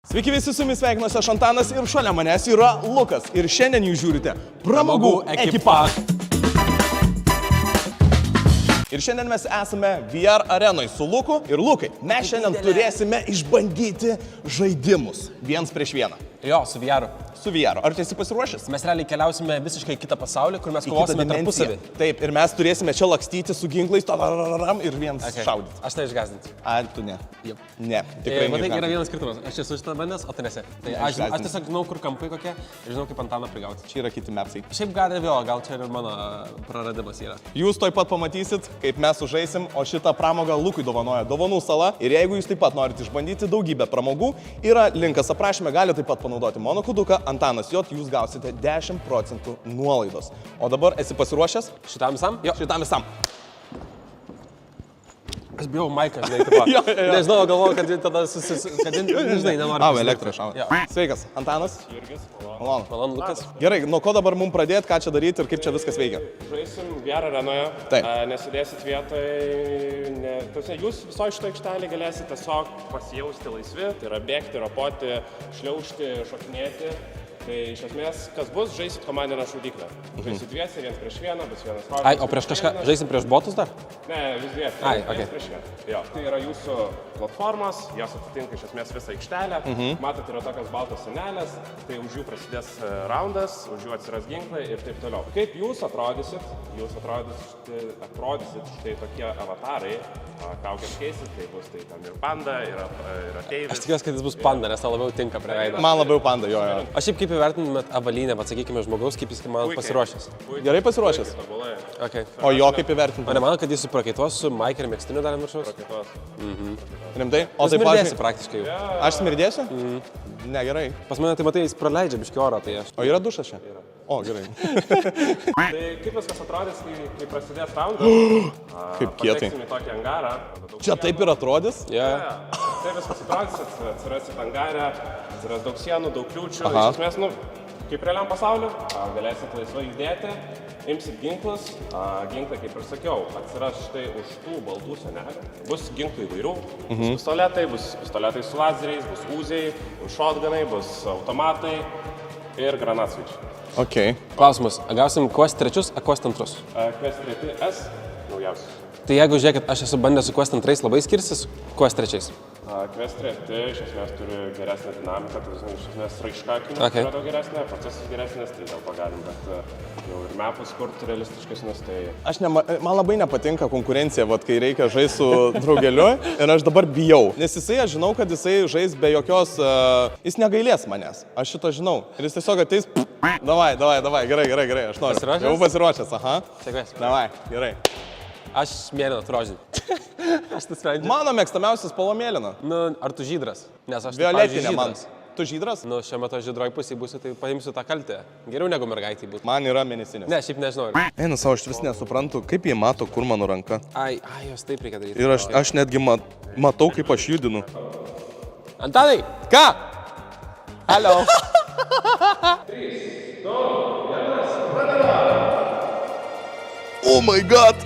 Sveiki visi, su jumis sveikinuosi aš Antanas ir šalia manęs yra Lukas. Ir šiandien jūs žiūrite Pramogų ekipažą. Ir šiandien mes esame VR arenoj su Luku. Ir Lukai, mes šiandien turėsime išbandyti žaidimus viens prieš vieną. Jo, su VR. Su VR. Ar tu esi pasiruošęs? Mes realiai keliausime visiškai kitą pasaulį, kur mes kovosime tarpusavį. Taip, ir mes turėsime čia lakstyti su ginklais ir viens šaudyti. Aš tai išgazdinsiu. A, tu ne. Jep. Ne, tikrai matai, yra vienas skirtumas. Aš esu šitą bandęs, o tu nesi. Tai aš tiesiog žinau, kur kampai kokie ir žinau, kaip Antaną prigauti. Čia yra kiti mepsai. Šiaip gal čia ir mano praradimas yra. Jūs toj pat pamatysit, kaip mes sužaisim, o šitą pramogą Lukui dovanoja Dovanų sala. Ir jeigu jūs taip pat norite išbandyti daugybę pramogų, yra linkas aprašyme, galite taip pat panaudoti mano koduką Antanas J, jūs gausite 10% nuolaidos. O dabar esi pasiruošęs? Šitam visam? Jo, šitam visam. Aš bijau Maiką, žinai, taip pat. Nežinau, galvoju, kad tada žinai, nenoriu. Au, elektrą šauna. Sveikas, Antanas. Jurgis, malonu. Malonu, Lukas. Gerai, nuo ko dabar mums pradėti, ką čia daryti ir kaip čia viskas veikia? Žaisim VR arenoje. Taip. Nesidėsit vietoj. Jūs visoje šito aikštelį galėsite tiesiog pasijausti laisvi, tai yra bėgti, ropoti, šliaužti, šokinėti. Tai iš esmės, kas bus, žaisit komandinę šaudyklę. Žaisit dviesi, viens prieš vieną, bus vienas varžas. Ai, o prieš kažką, žaisim prieš botus dar? Ne, jūs dviesi, viens prieš vieną. Jo, tai yra jūsų platformos, jos atitinka iš esmės visą aikštelę. Matot, yra tokios baltos senelės, tai už jų prasidės raundas, už jų atsiras ginklai ir taip toliau. Kaip jūs atrodysit? Jūs atrodysit štai tokie avatarai, kaukės keisit, tai bus tai tam ir panda, ir ateivis. Aš tikiuosi, kad jis bus panda, nes tau labiau tinka prie veido. Man labiau panda, jo. Aš šiaip kaip įvertintumėt avalynę, atsakykime žmogaus, kaip jis man pasiruošęs. Gerai pasiruošęs? Okay. O jo kaip įvertintumėt? Ar nemanau, kad jis su prakaituos su Mike ir Mekstiniu dar viršaus? Rimtai? O tai smirdėsi praktiškai jau. Aš smirdėsiu? Ne, gerai. Pas mane tai matai, jis praleidžia biškį oro, tai aš. O yra dušas čia? O, gerai. Tai kaip viskas atrodys, kai prasidės raundas? Kaip kietai. Pateksim į tokį angarą. Čia taip ir atrodys? Taip viskas atrodys, atsirasit angarę, atsiras daug sienų, daug kliūčių. Iš esmės, kaip realiam pasauliu, galėsit laisvai judėti, imsit ginklus. Ginklai, kaip ir sakiau, atsiras štai už tų baltų senelių. Bus ginklų įvairių. Bus pistoletai su lazeriais, bus uziai, bus shotgunai, bus automatai ir granatsvaičiai. Ok. Klausimas, gausim Quest 3, a Quest 2? Quest 3S, naujausias. Tai jeigu žiūrėkit, aš esu bandęs su Quest 2 labai skirsis Quest 3. Quest 3 iš esmės turi geresnę dinamiką, tai iš esmės raiška akimis yra daug geresnė, procesas geresnis, tai dėl to galim, bet jau ir mapus kurti realistiškesnius, tai... Man labai nepatinka konkurencija, kai reikia žaisti su draugeliu ir aš dabar bijau. Nes jisai, aš žinau, kad jisai žais be jokios... Jis negailės manęs, aš šito žinau. Ir jis tiesiog ateis... Davai, gerai, aš noriu. Pasiruošęs? Jau pasiruošęs, aha. Sėkmės. Davai, gerai. Aš mėlyną rožinį. Aš tai sprendžiu. Mano mėgstamiausias spalva mėlyna. Ar tu žydras? Nes aš violetinė man. Tu žydras? Šiuo metu žydroj pusėje būsiu, tai paimsiu tą kaltę. Geriau negu mergaitį būtų. Man yra mėnesinės. Ne, šiaip nežinau. Eina savo, aš vis nesuprantu, kaip jie mato, kur mano ranka. Ai, jos taip reikia daryti. Ir aš netgi matau, kaip aš judinu. Antanai! Ką? Hello! 3, 2, 1, pradedam! Oh my god!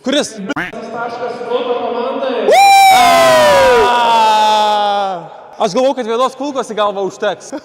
Kuris? Aš galvau, kad vienos kulkos į galvą užteks.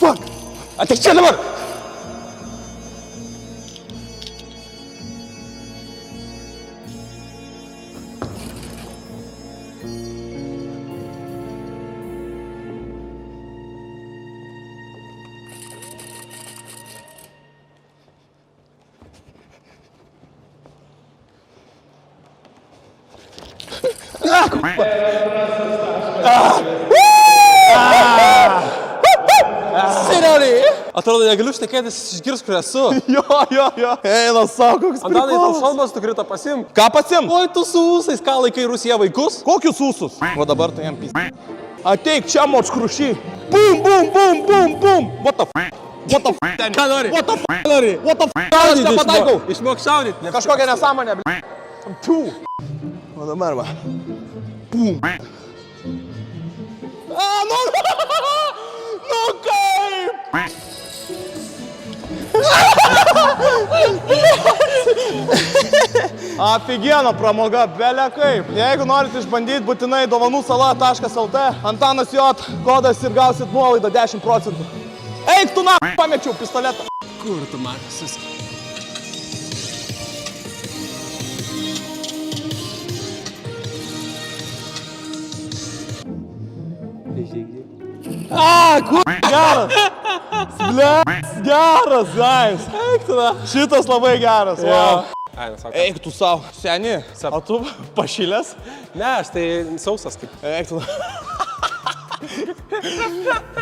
Fuck! Ateik čia dabar! Serialiai? Atrodo, negaliu šnekėtis, išgirs, kur esu. Jo. Eina savo, koks Antanai, tu prikolas. šalmas tu krito pasim. Ką pasim? Oi, tu su ūsais, ką laikai Rusiją vaikus? Kokius ūsus? O dabar tai jam pys. Ateik čia, moč krušy. Bum. What the f? Ką nori? What the f nori? What the f? Šaudyt, Nepataikau. Išmok šaudyt. Kažkokia nesąmonė, bl***. Tu. O dabar va. Bum. Nu kaip? Afigiena pramoga, belia kaip. Jeigu norit išbandyti, būtinai dovanusala.lt, Antanas J, kodas ir gausit nuolaidą 10%. Eik tu na, pamečiau pistoletą. Kur tu matosis? Kur geras? Geras, guys. Eik tu na. Šitas labai geras, wow. Ai, nesako. Eik tu savo, seni, o tu pašilęs? Ne, aš tai sausas kaip. Eik tu.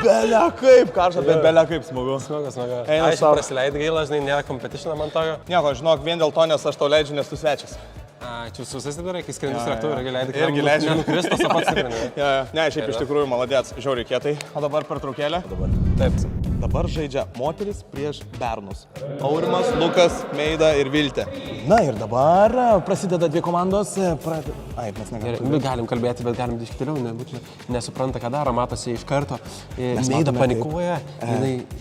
Belia kaip, karšta, bet belia kaip smagu. Smagas. Eina Aš sau. prasileidai gaila, žinai, nėra competitioną man tokio. Nieko, žinok, vien dėl to, nes aš tau leidžiu, nes tu svečias. A, čia susas tai darai, kai skrendi su lėktuvu irgi leidai. Irgi leidžiu. Nukristas, o pats skrendi. Ne, šiaip iš tikrųjų maladėts, žiauriai kietai. O dabar pertraukėlė. Taip. Dabar žaidžia moteris prieš bernus. Aurimas, Lukas, Meida ir Viltė. Na ir dabar prasideda dvi komandos. Ai, mes negalim. Galim kalbėti, bet galim diškti toliau, nebūtinai nesupranta, ką daro, matosi iš karto. Meida panikuoja.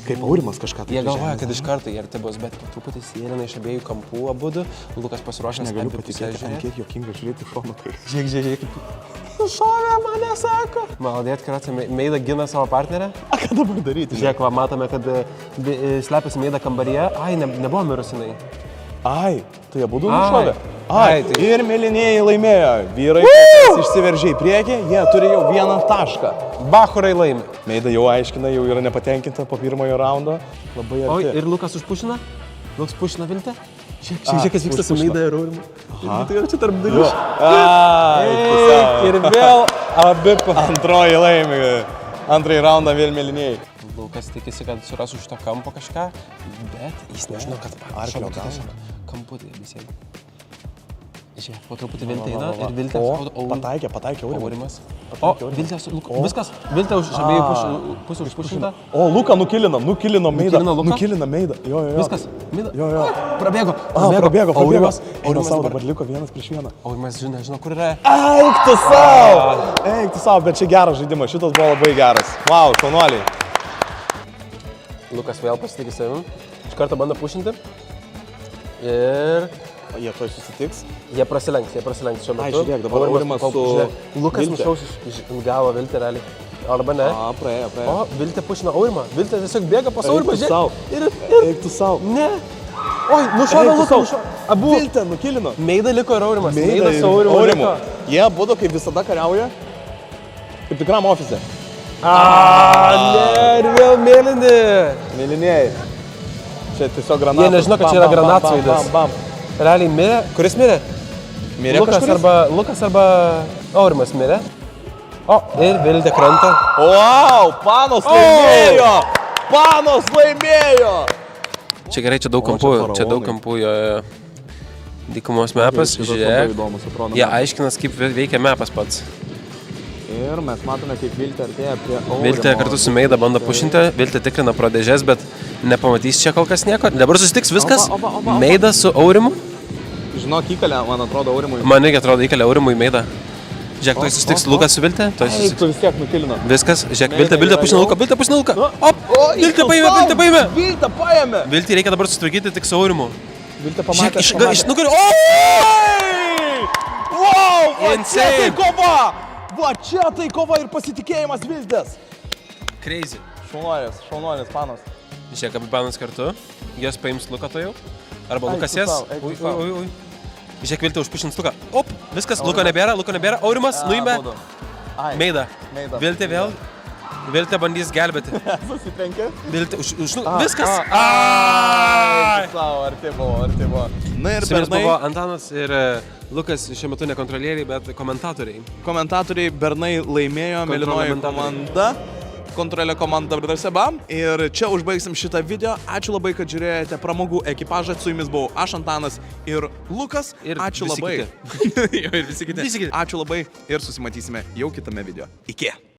Kaip Aurimas kažką. Jie galvoja, kad iš karto jie arti bus, bet truputį sėlina iš abiejų kampų abudu. Lukas pasiruošęs Negaliu abi pusės patikėti, ant kiek jokinga žiūrėti šoną. Žiūrėk. Šovė mane, sako. Maladėt, kad Meida gina savo partnerę. A, ką dabar daryti? Žiūrėk, va, matome, kad slepiasi Meida kambaryje. Ai, nebuvo mirusinai. Ai, tai abudu Ai. nušovė. Ai, tai- Ir mėlynieji laimėjo. Vyrai išsiveržė į priekį, jie turi jau vieną tašką. Bachurai laimi. Meida jau aiškina, jau yra nepatenkinta po pirmojo raundo. Labai Oi, arti. ir Lukas užpušina? Lukas pušina Viltę? Žiūrėk, kas vyksta su užpušina. Meida ir Aurimu. Tai yra čia tarp dalių. Ai, Ir vėl abi antroji laimi. Antrąjį raundą vėl mėlynieji. Lukas tikisi, kad surasiu šito kampo kažką, bet jis nežino, kad Arklio galva. kamputė visiems. Žiūrėk, po truputį Viltė eina ir Viltė Pataikė Aurimas. Aurimas. O, Viltė su Lukas. Viskas. Viltė už abiejų pusių užpušinta. O, Luka nukilino Meidą. Nukilino Luką? Nukilino Meidą. Jo. Viskas. Meida. Jo. Prabėgo. Prabėgo. Aurimas. Eina savo, dabar. dabar liko vienas prieš vieną. Aurimas žino, kur yra. Eik tu savo, bet čia geras žaidimas, šitas buvo labai geras. Vau, šaunuoliai. Lukas vėl pasitikė savim. Iš karto bando pušinti. Ir Jie toj susitiks. jie prasilenks šiuo metu. Ai, žiūrėk, dabar Aurimas su Lukas Vilte. nušaus iš galo Viltę realiai. Arba ne. A, praėjo. O, Viltė pušina Aurimą. Viltė tiesiog bėga pas Aurimą. Eik tu sau. Ir Eik tu savo. ne. Oi, nušovė Eik tu Luką. sau. Abu. Viltė nukilino. Meida liko ir Aurimas. Meida Meida ir su Aurimu Aurimu. liko. Jie abudu kaip visada kariauja. Kaip tikram ofise. Ne, ir vėl mėlyni. Mėlynieji. Čia tiesiog granatas. Jie nežino, kad čia yra granatsvaidas. Bam. Realiai mirė. Kuris mirė? Mirė Lukas kažkuris? Lukas arba Aurimas mirė. O, ir Viltė krenta. Wow, Panos laimėjo! Panos laimėjo! Čia gerai, čia daug O, kampų, čia čia daug faraonai. kampų jo dykumos mapas, žiūrėk. Jie aiškinas, kaip veikia mapas pats. Ir mes matome, kaip Viltė artėja prie Aurimo. Viltė kartu su Meida bando pušinti, Viltė tikrina pro dėžes, bet nepamatys čia kol kas nieko. Dabar susitiks viskas. Opa. Meida su Aurimu. Žinok, įkalė, man atrodo, Aurimui. Man irgi atrodo, įkelia Aurimui Meida. Žiūrėk, tuoj susitiks Lukas su Viltė. Eik, tu vis tiek nukilino. Viskas, žiūrėk, Meida Viltė yra pušina jau- Luką, Viltė pušina Luką. Nu. Op, Viltė paėmė. Viltė paėmė! Viltė reikia dabar susitvarkyti tik su Aurimu. Viltė Žiūrėk, pamatė. iš nugario. Wow, va čia Insane. tai kova! Va čia tai kova ir pasitikėjimas Viltės. Crazy. Šaunuolis, Panos. Žiūrėk, abi banas kartu. Jos paims Luką to jau. Arba Eik Lukas tu jas. sau, eik tu sau. Ui. Žiūrėk, Viltė užpušins Luką. Op, viskas, Luko nebėra. Aurimas nuimė. Meida. Meida. Viltė vėl. Viltė bandys gelbėti. Susitrenkė? Viltė, viskas. Savo, arti buvo. Na ir Su mumis bernai, buvo Antanas ir Lukas, šiuo metu ne kontrolieriai, bet komentatoriai. komentatoriai bernai laimėjo, mėlynoji komanda. Kontrolė komanda Bradaseba. Ir čia užbaigsim šitą video. Ačiū labai, kad žiūrėjote pramogų ekipažą. Su jumis buvau aš, Antanas ir Lukas. Ir ačiū visi labai. kiti. Jo, ir visi kiti. Ačiū labai ir susimatysime jau kitame video. Iki.